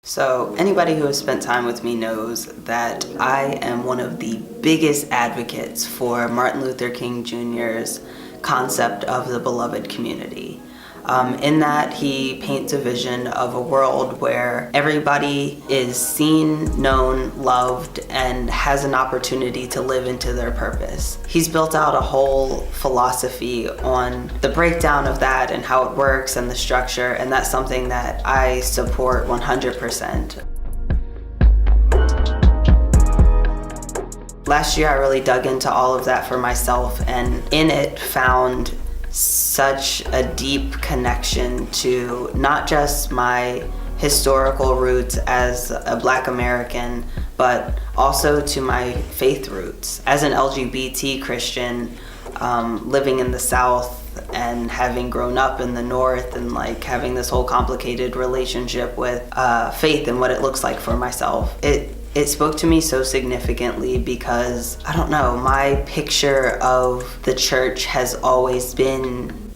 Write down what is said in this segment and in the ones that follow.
So anybody who has spent time with me knows that I am one of the biggest advocates for Martin Luther King Jr.'s concept of the beloved community. In that he paints a vision of a world where everybody is seen, known, loved, and has an opportunity to live into their purpose. He's built out a whole philosophy on the breakdown of that and how it works and the structure, and that's something that I support 100%. Last year I really dug into all of that for myself, and in it found such a deep connection to not just my historical roots as a Black American, but also to my faith roots. As an LGBT Christian, living in the South and having grown up in the North and having this whole complicated relationship with faith and what it looks like for myself, it spoke to me so significantly because, I don't know, my picture of the church has always been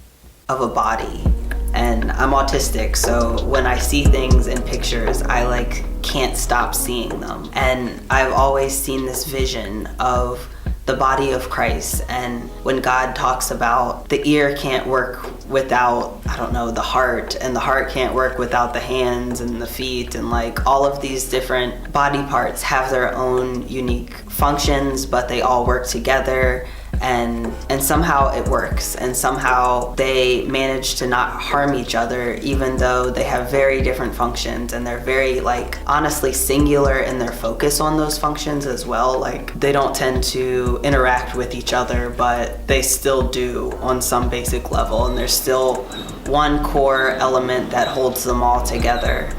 of a body. And I'm autistic, so when I see things in pictures, I can't stop seeing them. And I've always seen this vision of the body of Christ, and when God talks about the ear can't work without, the heart, and the heart can't work without the hands and the feet, and all of these different body parts have their own unique functions, but they all work together. And somehow it works, and somehow they manage to not harm each other, even though they have very different functions, and they're very honestly singular in their focus on those functions as well. They don't tend to interact with each other, but they still do on some basic level, and there's still one core element that holds them all together.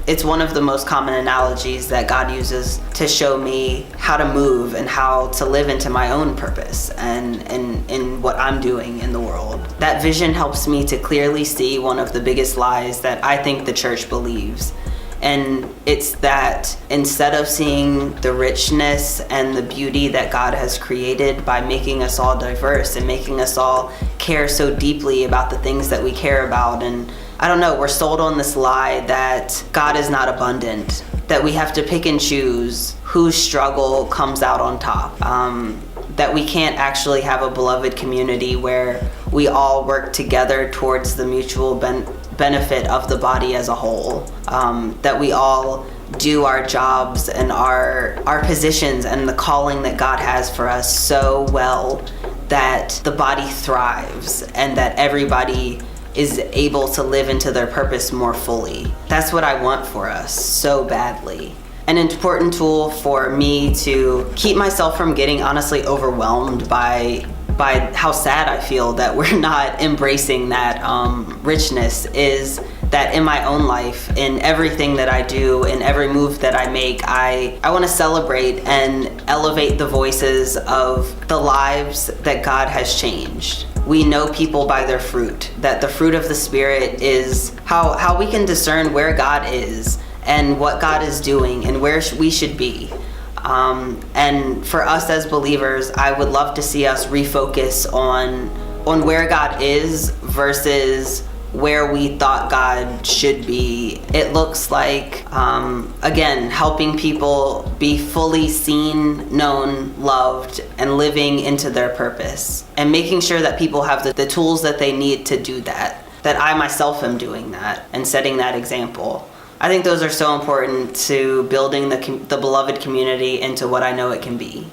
It's one of the most common analogies that God uses to show me how to move and how to live into my own purpose and in what I'm doing in the world. That vision helps me to clearly see one of the biggest lies that I think the church believes. And it's that instead of seeing the richness and the beauty that God has created by making us all diverse and making us all care so deeply about the things that we care about, and we're sold on this lie that God is not abundant, that we have to pick and choose whose struggle comes out on top, that we can't actually have a beloved community where we all work together towards the mutual benefit of the body as a whole, that we all do our jobs and our positions and the calling that God has for us so well that the body thrives and that everybody is able to live into their purpose more fully. That's what I want for us so badly. An important tool for me to keep myself from getting honestly overwhelmed by how sad I feel that we're not embracing that richness is that in my own life, in everything that I do, in every move that I make, I want to celebrate and elevate the voices of the lives that God has changed. We know people by their fruit, that the fruit of the Spirit is how we can discern where God is and what God is doing and where we should be. And for us as believers, I would love to see us refocus on where God is versus where we thought God should be. It looks like, again, helping people be fully seen, known, loved, and living into their purpose, and making sure that people have the tools that they need to do that I myself am doing that and setting that example. I think those are so important to building the beloved community into what I know it can be.